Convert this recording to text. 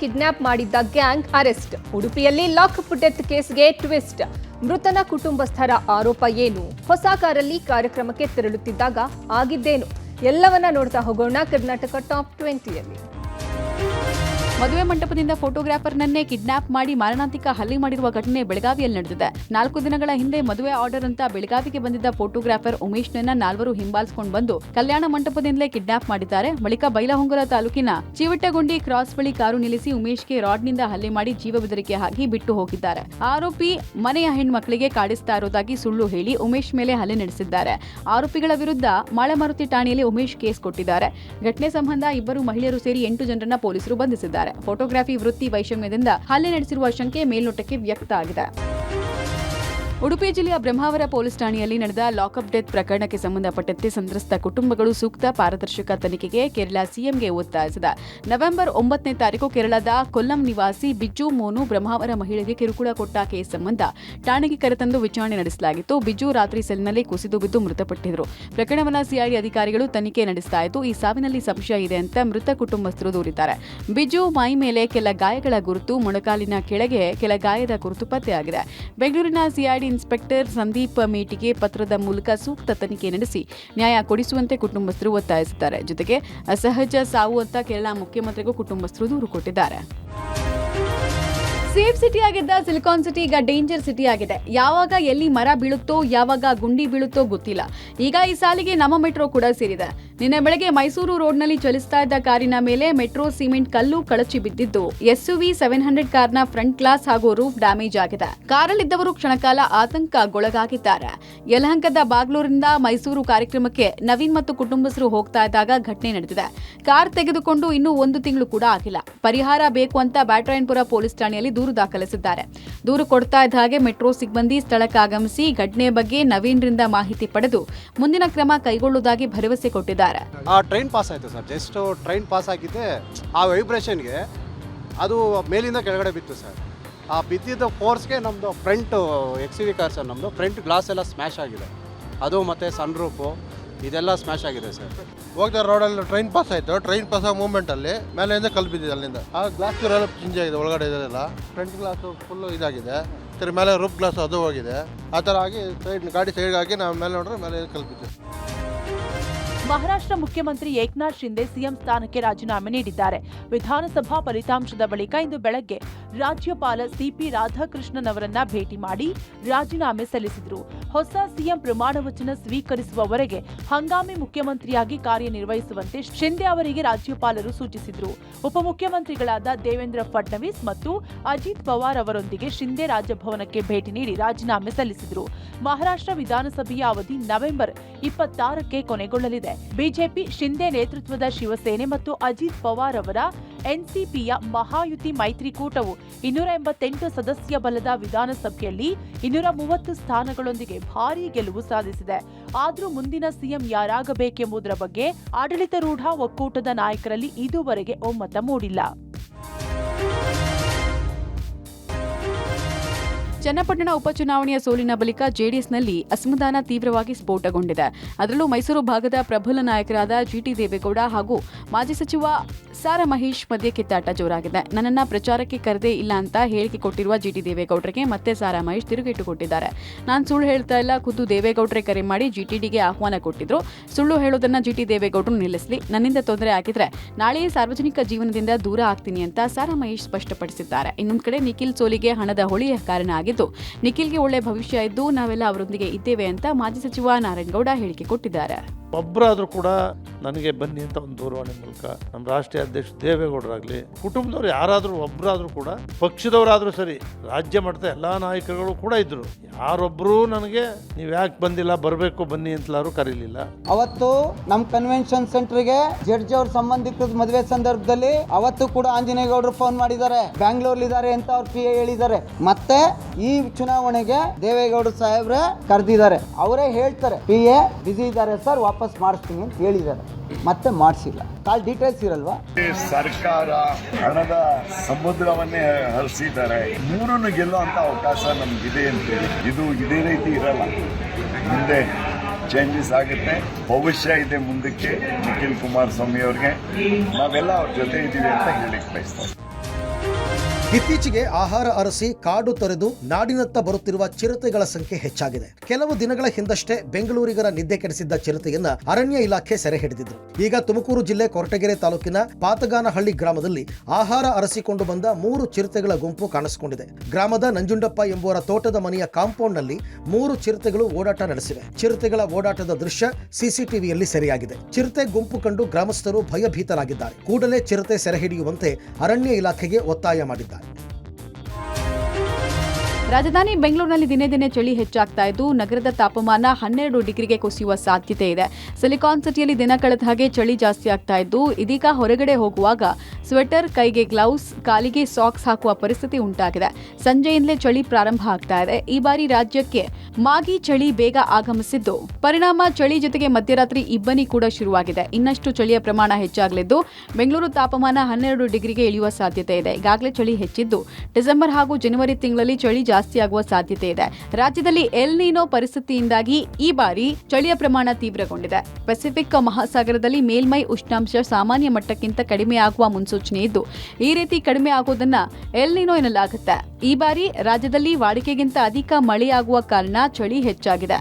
Kidnap ಮಾಡಿದ್ದ gang arrest. ಉಡುಪಿಯಲ್ಲಿ lockup death ಕೇಸ್ಗೆ twist. ಮೃತನ ಕುಟುಂಬಸ್ಥರ ಆರೋಪ ಏನು? ಹೊಸ ಕಾರಲ್ಲಿ ಕಾರ್ಯಕ್ರಮಕ್ಕೆ ತೆರಳುತ್ತಿದ್ದಾಗ ಆಗಿದ್ದೇನು? ಎಲ್ಲವನ್ನ ನೋಡ್ತಾ ಹೋಗೋಣ ಕರ್ನಾಟಕ ಟಾಪ್ 20ಯಲ್ಲಿ. ಮದುವೆ ಮಂಟಪದಿಂದ ಫೋಟೋಗ್ರಾಫರ್ನನ್ನೇ ಕಿಡ್ನಾಪ್ ಮಾಡಿ ಮಾರಣಾಂತಿಕ ಹಲ್ಲೆ ಮಾಡಿರುವ ಘಟನೆ ಬೆಳಗಾವಿಯಲ್ಲಿ ನಡೆದಿದೆ. 4 ದಿನಗಳ ಹಿಂದೆ ಮದುವೆ ಆರ್ಡರ್ ಅಂತ ಬೆಳಗಾವಿಗೆ ಬಂದಿದ್ದ ಫೋಟೋಗ್ರಾಫರ್ ಉಮೇಶ್ನನ್ನ 4 ಹಿಂಬಾಲಿಸಿಕೊಂಡು ಬಂದು ಕಲ್ಯಾಣ ಮಂಟಪದಿಂದಲೇ ಕಿಡ್ನಾಪ್ ಮಾಡಿದ್ದಾರೆ. ಬಳಿಕ ಬೈಲಹೊಂಗಲ ತಾಲೂಕಿನ ಚಿವಟಗುಂಡಿ ಕ್ರಾಸ್ ಬಳಿ ಕಾರು ನಿಲ್ಲಿಸಿ ಉಮೇಶ್ಗೆ ರಾಡ್ನಿಂದ ಹಲ್ಲೆ ಮಾಡಿ ಜೀವ ಬೆದರಿಕೆ ಹಾಕಿ ಬಿಟ್ಟು ಹೋಗಿದ್ದಾರೆ. ಆರೋಪಿ ಮನೆಯ ಹೆಣ್ಮಕ್ಳಿಗೆ ಕಾಡಿಸ್ತಾ ಇರೋದಾಗಿ ಸುಳ್ಳು ಹೇಳಿ ಉಮೇಶ್ ಮೇಲೆ ಹಲ್ಲೆ ನಡೆಸಿದ್ದಾರೆ. ಆರೋಪಿಗಳ ವಿರುದ್ಧ ಮಾಳಮಾರುತಿ ಠಾಣೆಯಲ್ಲಿ ಉಮೇಶ್ ಕೇಸ್ ಕೊಟ್ಟಿದ್ದಾರೆ. ಘಟನೆ ಸಂಬಂಧ 2 ಮಹಿಳೆಯರು ಸೇರಿ 8 ಜನರನ್ನ ಪೊಲೀಸರು ಬಂಧಿಸಿದ್ದಾರೆ. ಫೋಟೋಗ್ರಫಿ ವೃತ್ತಿ ವೈಷಮ್ಯದಿಂದ ಹಲ್ಲೆ ನಡೆಸಿರುವ ಶಂಕೆ ಮೇಲ್ನೋಟಕ್ಕೆ ವ್ಯಕ್ತ ಆಗಿದೆ. ಉಡುಪಿ ಜಿಲ್ಲೆಯ ಬ್ರಹ್ಮಾವರ ಪೊಲೀಸ್ ಠಾಣೆಯಲ್ಲಿ ನಡೆದ ಲಾಕಪ್ ಡೆತ್ ಪ್ರಕರಣಕ್ಕೆ ಸಂಬಂಧಪಟ್ಟಂತೆ ಸಂತ್ರಸ್ತ ಕುಟುಂಬಗಳು ಸೂಕ್ತ ಪಾರದರ್ಶಕ ತನಿಖೆಗೆ ಕೇರಳ ಸಿಎಂಗೆ ಒತ್ತಾಯಿಸಿದೆ. ನವೆಂಬರ್ 9ನೇ ತಾರೀಕು ಕೇರಳದ ಕೊಲ್ಲಂ ನಿವಾಸಿ ಬಿಜ್ಜು ಮೋನು ಬ್ರಹ್ಮಾವರ ಮಹಿಳೆಗೆ ಕಿರುಕುಳ ಕೊಟ್ಟ ಕೇಸ್ ಸಂಬಂಧ ಠಾಣೆಗೆ ಕರೆತಂದು ವಿಚಾರಣೆ ನಡೆಸಲಾಗಿತ್ತು. ಬಿಜ್ಜು ರಾತ್ರಿ ಸೆಲ್ನಲ್ಲಿ ಕುಸಿದು ಬಿದ್ದು ಮೃತಪಟ್ಟಿದ್ದರು. ಪ್ರಕರಣವನ್ನು ಸಿಐಡಿ ಅಧಿಕಾರಿಗಳು ತನಿಖೆ ನಡೆಸ್ತಾ ಇದ್ದು ಈ ಸಾವಿನಲ್ಲಿ ಸಂಶಯ ಇದೆ ಅಂತ ಮೃತ ಕುಟುಂಬಸ್ಥರು ದೂರಿದ್ದಾರೆ. ಬಿಜ್ಜು ಮೈ ಮೇಲೆ ಕೆಲ ಗಾಯಗಳ ಗುರುತು, ಮೊಣಕಾಲಿನ ಕೆಳಗೆ ಕೆಲ ಗಾಯದ ಗುರುತು ಪತ್ತೆಯಾಗಿದೆ. ಬೆಂಗಳೂರಿನ ಸಿಐಡಿ ಇನ್ಸ್ಪೆಕ್ಟರ್ ಸಂದೀಪ್ ಮೇಟಿಗೆ ಪತ್ರದ ಮೂಲಕ ಸೂಕ್ತ ತನಿಖೆ ನಡೆಸಿ ನ್ಯಾಯ ಕೊಡಿಸುವಂತೆ ಕುಟುಂಬಸ್ಥರು ಒತ್ತಾಯಿಸಿದ್ದಾರೆ. ಜೊತೆಗೆ ಅಸಹಜ ಸಾವು ಅಂತ ಕೇರಳ ಮುಖ್ಯಮಂತ್ರಿಗೂ ಕುಟುಂಬಸ್ಥರು ದೂರು ಕೊಟ್ಟಿದ್ದಾರೆ. ಸೇಫ್ ಸಿಟಿ ಆಗಿದ್ದ ಸಿಲಿಕಾನ್ ಸಿಟಿ ಈಗ ಡೇಂಜರ್ ಸಿಟಿ ಆಗಿದೆ. ಯಾವಾಗ ಎಲ್ಲಿ ಮರ ಬೀಳುತ್ತೋ, ಯಾವಾಗ ಗುಂಡಿ ಬೀಳುತ್ತೋ ಗೊತ್ತಿಲ್ಲ. ಈಗ ಈ ಸಾಲಿಗೆ ನಮ್ಮ ಮೆಟ್ರೋ ಕೂಡ ಸೇರಿದೆ. ನಿನ್ನೆ ಬೆಳಗ್ಗೆ ಮೈಸೂರು ರೋಡ್ನಲ್ಲಿ ಚಲಿಸ್ತಾ ಇದ್ದ ಕಾರಿನ ಮೇಲೆ ಮೆಟ್ರೋ ಸಿಮೆಂಟ್ ಕಲ್ಲು ಕಳಚಿ ಬಿದ್ದಿದ್ದು ಎಸ್ಯುವಿ 700 ಕಾರ್ನ ಫ್ರಂಟ್ ಗ್ಲಾಸ್ ಹಾಗೂ ರೂಫ್ ಡ್ಯಾಮೇಜ್ ಆಗಿದೆ. ಕಾರಲ್ಲಿದ್ದವರು ಕ್ಷಣಕಾಲ ಆತಂಕಗೊಳಗಾಗಿದ್ದಾರೆ. ಯಲಹಂಕದ ಬಾಗ್ಲೂರಿನಿಂದ ಮೈಸೂರು ಕಾರ್ಯಕ್ರಮಕ್ಕೆ ನವೀನ್ ಮತ್ತು ಕುಟುಂಬಸ್ಥರು ಹೋಗ್ತಾ ಇದ್ದಾಗ ಘಟನೆ ನಡೆದಿದೆ. ಕಾರ್ ತೆಗೆದುಕೊಂಡು ಇನ್ನೂ 1 ತಿಂಗಳು ಕೂಡ ಆಗಿಲ್ಲ. ಪರಿಹಾರ ಬೇಕು ಅಂತ ಬ್ಯಾಟರಾಯನಪುರ ಪೊಲೀಸ್ ಠಾಣೆಯಲ್ಲಿ ದೂರು ದಾಖಲಿಸಿದ್ದಾರೆ. ದೂರು ಕೊಡ್ತಾ ಇದ್ದ ಹಾಗೆ ಮೆಟ್ರೋ ಸಿಬ್ಬಂದಿ ಸ್ಥಳಕ್ಕೆ ಆಗಮಿಸಿ ಘಟನೆ ಬಗ್ಗೆ ನವೀನ್ರಿಂದ ಮಾಹಿತಿ ಪಡೆದು ಮುಂದಿನ ಕ್ರಮ ಕೈಗೊಳ್ಳುವುದಾಗಿ ಭರವಸೆ ಕೊಟ್ಟಿದ್ದಾರೆ. ಆ ಟ್ರೈನ್ ಪಾಸ್ ಆಯಿತು ಸರ್. ಜಸ್ಟ್ ಟ್ರೈನ್ ಪಾಸ್ ಆಗಿದ್ದೆ ಆ ವೈಬ್ರೇಷನ್ಗೆ ಅದು ಮೇಲಿಂದ ಕೆಳಗಡೆ ಬಿತ್ತು ಸರ್. ಆ ಬಿದ್ದಿದ್ದ ಫೋರ್ಸ್ಗೆ ನಮ್ಮದು ಫ್ರಂಟ್ ಎಕ್ಸಿವಿ ಕಾರ್ ಸರ್, ನಮ್ಮದು ಫ್ರಂಟ್ ಗ್ಲಾಸ್ ಎಲ್ಲ ಸ್ಮ್ಯಾಶ್ ಆಗಿದೆ. ಅದು ಮತ್ತು ಸನ್ ರೂಫು ಇದೆಲ್ಲ ಸ್ಮ್ಯಾಶ್ ಆಗಿದೆ ಸರ್. ಹೋಗ್ತಾ ರೋಡಲ್ಲಿ ಟ್ರೈನ್ ಪಾಸ್ ಆಯಿತು. ಟ್ರೈನ್ ಪಾಸ್ ಆಗೋ ಮೂಮೆಂಟಲ್ಲಿ ಮೇಲೆಯಿಂದ ಕಲ್ಲು ಬಿದ್ದಿದೆ. ಅಲ್ಲಿಂದ ಆ ಗ್ಲಾಸ್ ಎಲ್ಲ ಚೇಂಜ್ ಆಗಿದೆ. ಒಳಗಡೆ ಇದೆಲ್ಲ ಫ್ರಂಟ್ ಗ್ಲಾಸು ಫುಲ್ಲು ಇದಾಗಿದೆ. ತಿರ್ಗಿ ಮೇಲೆ ರೂಫ್ ಗ್ಲಾಸ್ ಅದು ಹೋಗಿದೆ. ಆ ಥರ ಆಗಿ ಗಾಡಿ ಸೈಡ್ಗಾಗಿ ನಾವು ಮೇಲೆ ನೋಡ್ರೆ ಮೇಲೆ ಕಲ್ಲು ಬಿದ್ದಿದೆ. ಮಹಾರಾಷ್ಟ್ರ ಮುಖ್ಯಮಂತ್ರಿ ಏಕನಾಥ್ ಶಿಂದೆ ಸಿಎಂ ಸ್ಥಾನಕ್ಕೆ ರಾಜೀನಾಮೆ ನೀಡಿದ್ದಾರೆ. ವಿಧಾನಸಭಾ ಫಲಿತಾಂಶದ ಬಳಿಕ ಇಂದು ಬೆಳಗ್ಗೆ ರಾಜ್ಯಪಾಲ ಸಿಪಿ ರಾಧಾಕೃಷ್ಣನ್ ಅವರನ್ನ ಭೇಟಿ ಮಾಡಿ ರಾಜೀನಾಮೆ ಸಲ್ಲಿಸಿದರು. ಹೊಸ ಸಿಎಂ ಪ್ರಮಾಣ ವಚನ ಸ್ವೀಕರಿಸುವವರೆಗೆ ಹಂಗಾಮಿ ಮುಖ್ಯಮಂತ್ರಿಯಾಗಿ ಕಾರ್ಯನಿರ್ವಹಿಸುವಂತೆ ಶಿಂದೆ ಅವರಿಗೆ ರಾಜ್ಯಪಾಲರು ಸೂಚಿಸಿದರು. ಉಪಮುಖ್ಯಮಂತ್ರಿಗಳಾದ ದೇವೇಂದ್ರ ಫಡ್ನವೀಸ್ ಮತ್ತು ಅಜಿತ್ ಪವಾರ್ ಅವರೊಂದಿಗೆ ಶಿಂದೆ ರಾಜಭವನಕ್ಕೆ ಭೇಟಿ ನೀಡಿ ರಾಜೀನಾಮೆ ಸಲ್ಲಿಸಿದರು. ಮಹಾರಾಷ್ಟ್ರ ವಿಧಾನಸಭೆಯ ಅವಧಿ ನವೆಂಬರ್ 26ಕ್ಕೆ ಕೊನೆಗೊಳ್ಳಲಿದೆ. ಬಿಜೆಪಿ, ಶಿಂದೆ ನೇತೃತ್ವದ ಶಿವಸೇನೆ ಮತ್ತು ಅಜಿತ್ ಪವಾರ್ ಅವರ ಎನ್ಸಿಪಿಯ ಮಹಾಯುತಿ ಮೈತ್ರಿಕೂಟವು 288 ಸದಸ್ಯ ಬಲದ ವಿಧಾನಸಭೆಯಲ್ಲಿ 230 ಸ್ಥಾನಗಳೊಂದಿಗೆ ಭಾರೀ ಗೆಲುವು ಸಾಧಿಸಿದೆ. ಆದರೂ ಮುಂದಿನ ಸಿಎಂ ಯಾರಾಗಬೇಕೆಂಬುದರ ಬಗ್ಗೆ ಆಡಳಿತಾರೂಢ ಒಕ್ಕೂಟದ ನಾಯಕರಲ್ಲಿ ಇದುವರೆಗೆ ಒಮ್ಮತ ಮೂಡಿಲ್ಲ. ಚನ್ನಪಟ್ಟಣ ಉಪಚುನಾವಣೆಯ ಸೋಲಿನ ಬಳಿಕ ಜೆಡಿಎಸ್ನಲ್ಲಿ ಅಸಮಾಧಾನ ತೀವ್ರವಾಗಿ ಸ್ಫೋಟಗೊಂಡಿದೆ. ಅದರಲ್ಲೂ ಮೈಸೂರು ಭಾಗದ ಪ್ರಬಲ ನಾಯಕರಾದ ಜಿಟಿ ದೇವೇಗೌಡ ಹಾಗೂ ಮಾಜಿ ಸಚಿವ ಸಾರಾ ಮಹೇಶ್ ಮಧ್ಯೆ ಕಿತ್ತಾಟ ಜೋರಾಗಿದೆ. ನನ್ನನ್ನ ಪ್ರಚಾರಕ್ಕೆ ಕರೆದೇ ಇಲ್ಲ ಅಂತ ಹೇಳಿಕೆ ಕೊಟ್ಟಿರುವ ಜಿಟಿ ದೇವೇಗೌಡರಿಗೆ ಮತ್ತೆ ಸಾರಾ ಮಹೇಶ್ ತಿರುಗೇಟು ಕೊಟ್ಟಿದ್ದಾರೆ. ನಾನು ಸುಳ್ಳು ಹೇಳ್ತಾ ಇಲ್ಲ, ಖುದ್ದು ದೇವೇಗೌಡರೇ ಕರೆ ಮಾಡಿ ಜಿಟಿಡಿಗೆ ಆಹ್ವಾನ ಕೊಟ್ಟಿದ್ರು. ಸುಳ್ಳು ಹೇಳೋದನ್ನ ಜಿಟಿ ದೇವೇಗೌಡರು ನಿಲ್ಲಿಸಲಿ. ನನ್ನಿಂದ ತೊಂದರೆ ಆಗಿದ್ರೆ ನಾಳೆಯೇ ಸಾರ್ವಜನಿಕ ಜೀವನದಿಂದ ದೂರ ಆಗ್ತೀನಿ ಅಂತ ಸಾರಾ ಮಹೇಶ್ ಸ್ಪಷ್ಟಪಡಿಸಿದ್ದಾರೆ. ಇನ್ನೊಂದು ಕಡೆ ನಿಖಿಲ್ ಸೋಲಿಗೆ ಹಣದ ಹೊಳೆಯ ಕಾರಣ ಆಗಿದ್ದು ನಿಖಿಲ್ಗೆ ಒಳ್ಳೆ ಭವಿಷ್ಯ ಇದ್ದು ನಾವೆಲ್ಲ ಅವರೊಂದಿಗೆ ಇದ್ದೇವೆ ಅಂತ ಮಾಜಿ ಸಚಿವ ನಾರಾಯಣಗೌಡ ಹೇಳಿಕೆ ಕೊಟ್ಟಿದ್ದಾರೆ. ಒಬ್ಬರಾದರೂ ಕೂಡ ನನಗೆ ಬನ್ನಿ ಅಂತ ಒಂದು ದೂರವಾಣಿ ಮೂಲಕ ನಮ್ಮ ರಾಷ್ಟ್ರೀಯ ಅಧ್ಯಕ್ಷ ದೇವೇಗೌಡರಾಗಲಿ, ಕುಟುಂಬದವರು ಯಾರಾದರೂ ಒಬ್ಬರಾದರೂ ಕೂಡ, ಪಕ್ಷದವರಾದರೂ ಸರಿ, ರಾಜ್ಯ ಮಟ್ಟದ ಎಲ್ಲ ನಾಯಕರುಗಳು ಕೂಡ ಇದ್ದರು. ಯಾರೊಬ್ಬರೂ ನನಗೆ ನೀವು ಯಾಕೆ ಬಂದಿಲ್ಲ, ಬರಬೇಕು ಬನ್ನಿ ಅಂತಲಾರು ಕರೀಲಿಲ್ಲ. ಅವತ್ತು ನಮ್ಮ ಕನ್ವೆನ್ಷನ್ ಸೆಂಟರ್ಗೆ ಜಡ್ಜ್ ಅವ್ರ ಸಂಬಂಧಿಕರ ಮದುವೆ ಸಂದರ್ಭದಲ್ಲಿ ಅವತ್ತು ಕೂಡ ಆಂಜನೇಯಗೌಡರು ಫೋನ್ ಮಾಡಿದ್ದಾರೆ, ಬ್ಯಾಂಗ್ಳೂರ್ಲಿದ್ದಾರೆ ಅಂತ ಅವ್ರ PA ಹೇಳಿದ್ದಾರೆ. ಮತ್ತೆ ಈ ಚುನಾವಣೆಗೆ ದೇವೇಗೌಡರು ಸಾಹೇಬ್ರೆ ಕರೆದಿದ್ದಾರೆ. ಅವರೇ ಹೇಳ್ತಾರೆ PA ಬಿಸಿ ಇದ್ದಾರೆ ಸರ್, ವಾಪಸ್ ಮಾಡಿಸ್ತೀನಿ ಅಂತ ಹೇಳಿದ್ದಾರೆ. ಮತ್ತೆ ಮಾಡಿಸಿಲ್ಲ. ಕಾಲ್ ಡೀಟೇಲ್ಸ್ ಇರಲ್ವಾ? ಸರ್ಕಾರ ಹಣದ ಸಮುದ್ರವನ್ನೇ ಹರಿಸಿದ್ದಾರೆ. ಮೂರನ್ನು ಗೆಲ್ಲುವಂತ ಅವಕಾಶ ನಮ್ಗಿದೆ ಅಂತೇಳಿ ಇದು ಇದೇ ರೀತಿ ಇರಲ್ಲ. ಮುಂದೆ ಚೇಂಜಸ್ ಆಗುತ್ತೆ, ಭವಿಷ್ಯ ಇದೆ ಮುಂದಕ್ಕೆ. ನಿಖಿಲ್ ಕುಮಾರಸ್ವಾಮಿ ಅವ್ರಿಗೆ ನಾವೆಲ್ಲ ಅವ್ರ ಜೊತೆ ಇದ್ದೀವಿ ಅಂತ ಹೇಳಿಕ್ ಬಯಸ್ತಾರೆ. ಇತ್ತೀಚೆಗೆ ಆಹಾರ ಅರಸಿ ಕಾಡು ತೊರೆದು ನಾಡಿನತ್ತ ಬರುತ್ತಿರುವ ಚಿರತೆಗಳ ಸಂಖ್ಯೆ ಹೆಚ್ಚಾಗಿದೆ. ಕೆಲವು ದಿನಗಳ ಹಿಂದಷ್ಟೇ ಬೆಂಗಳೂರಿಗರ ನಿದ್ದೆ ಕೆಡಿಸಿದ್ದ ಚಿರತೆಯನ್ನ ಅರಣ್ಯ ಇಲಾಖೆ ಸೆರೆ ಹಿಡಿದಿದ್ರು. ಈಗ ತುಮಕೂರು ಜಿಲ್ಲೆ ಕೊರಟಗೆರೆ ತಾಲೂಕಿನ ಪಾತಗಾನಹಳ್ಳಿ ಗ್ರಾಮದಲ್ಲಿ ಆಹಾರ ಅರಸಿಕೊಂಡು ಬಂದ 3 ಚಿರತೆಗಳ ಗುಂಪು ಕಾಣಿಸಿಕೊಂಡಿದೆ. ಗ್ರಾಮದ ನಂಜುಂಡಪ್ಪ ಎಂಬುವರ ತೋಟದ ಮನೆಯ ಕಾಂಪೌಂಡ್ನಲ್ಲಿ 3 ಚಿರತೆಗಳು ಓಡಾಟ ನಡೆಸಿವೆ. ಚಿರತೆಗಳ ಓಡಾಟದ ದೃಶ್ಯ ಸಿಸಿಟಿವಿಯಲ್ಲಿ ಸೆರೆಯಾಗಿದೆ. ಚಿರತೆ ಗುಂಪು ಕಂಡು ಗ್ರಾಮಸ್ಥರು ಭಯಭೀತರಾಗಿದ್ದಾರೆ. ಕೂಡಲೇ ಚಿರತೆ ಸೆರೆ ಹಿಡಿಯುವಂತೆ ಅರಣ್ಯ ಇಲಾಖೆಗೆ ಒತ್ತಾಯ ಮಾಡಿದ್ದಾರೆ. ರಾಜಧಾನಿ ಬೆಂಗಳೂರಿನಲ್ಲಿ ದಿನೇ ದಿನೇ ಚಳಿ ಹೆಚ್ಚಾಗ್ತಾ ಇದ್ದು ನಗರದ ತಾಪಮಾನ 12 ಡಿಗ್ರಿಗೆ ಕುಸಿಯುವ ಸಾಧ್ಯತೆ ಇದೆ. ಸಿಲಿಕಾನ್ ಸಿಟಿಯಲ್ಲಿ ದಿನ ಕಳೆದ ಹಾಗೆ ಚಳಿ ಜಾಸ್ತಿ ಆಗ್ತಾ ಇದ್ದು ಇದೀಗ ಹೊರಗಡೆ ಹೋಗುವಾಗ ಸ್ವೆಟರ್, ಕೈಗೆ ಗ್ಲೌಸ್, ಕಾಲಿಗೆ ಸಾಕ್ಸ್ ಹಾಕುವ ಪರಿಸ್ಥಿತಿ ಉಂಟಾಗಿದೆ. ಸಂಜೆಯಿಂದಲೇ ಚಳಿ ಪ್ರಾರಂಭ ಆಗ್ತಾ ಇದೆ. ಈ ಬಾರಿ ರಾಜ್ಯಕ್ಕೆ ಮಾಗಿ ಚಳಿ ಬೇಗ ಆಗಮಿಸಿದ್ದು ಪರಿಣಾಮ ಚಳಿ ಜೊತೆಗೆ ಮಧ್ಯರಾತ್ರಿ ಇಬ್ಬನಿ ಕೂಡ ಶುರುವಾಗಿದೆ. ಇನ್ನಷ್ಟು ಚಳಿಯ ಪ್ರಮಾಣ ಹೆಚ್ಚಾಗಲಿದ್ದು ಬೆಂಗಳೂರು ತಾಪಮಾನ 12 ಡಿಗ್ರಿಗೆ ಇಳಿಯುವ ಸಾಧ್ಯತೆ ಇದೆ. ಈಗಾಗಲೇ ಚಳಿ ಹೆಚ್ಚಿದ್ದು ಡಿಸೆಂಬರ್ ಹಾಗೂ ಜನವರಿ ತಿಂಗಳಲ್ಲಿ ಚಳಿ ಜಾಸ್ತಿಯಾಗುವ ಸಾಧ್ಯತೆ ಇದೆ. ರಾಜ್ಯದಲ್ಲಿ ಎಲ್ ನೀನೋ ಪರಿಸ್ಥಿತಿಯಿಂದಾಗಿ ಈ ಬಾರಿ ಚಳಿಯ ಪ್ರಮಾಣ ತೀವ್ರಗೊಂಡಿದೆ. ಪೆಸಿಫಿಕ್ ಮಹಾಸಾಗರದಲ್ಲಿ ಮೇಲ್ಮೈ ಉಷ್ಣಾಂಶ ಸಾಮಾನ್ಯ ಮಟ್ಟಕ್ಕಿಂತ ಕಡಿಮೆ ಆಗುವ ಮುನ್ಸೂಚನೆ ಇದ್ದು ಈ ರೀತಿ ಕಡಿಮೆ ಆಗೋದನ್ನ ಎಲ್ ನೀನೋ ಎನ್ನಲಾಗುತ್ತೆ. ಈ ಬಾರಿ ರಾಜ್ಯದಲ್ಲಿ ವಾಡಿಕೆಗಿಂತ ಅಧಿಕ ಮಳೆಯಾಗುವ ಕಾರಣ ಚಳಿ ಹೆಚ್ಚಾಗಿದೆ.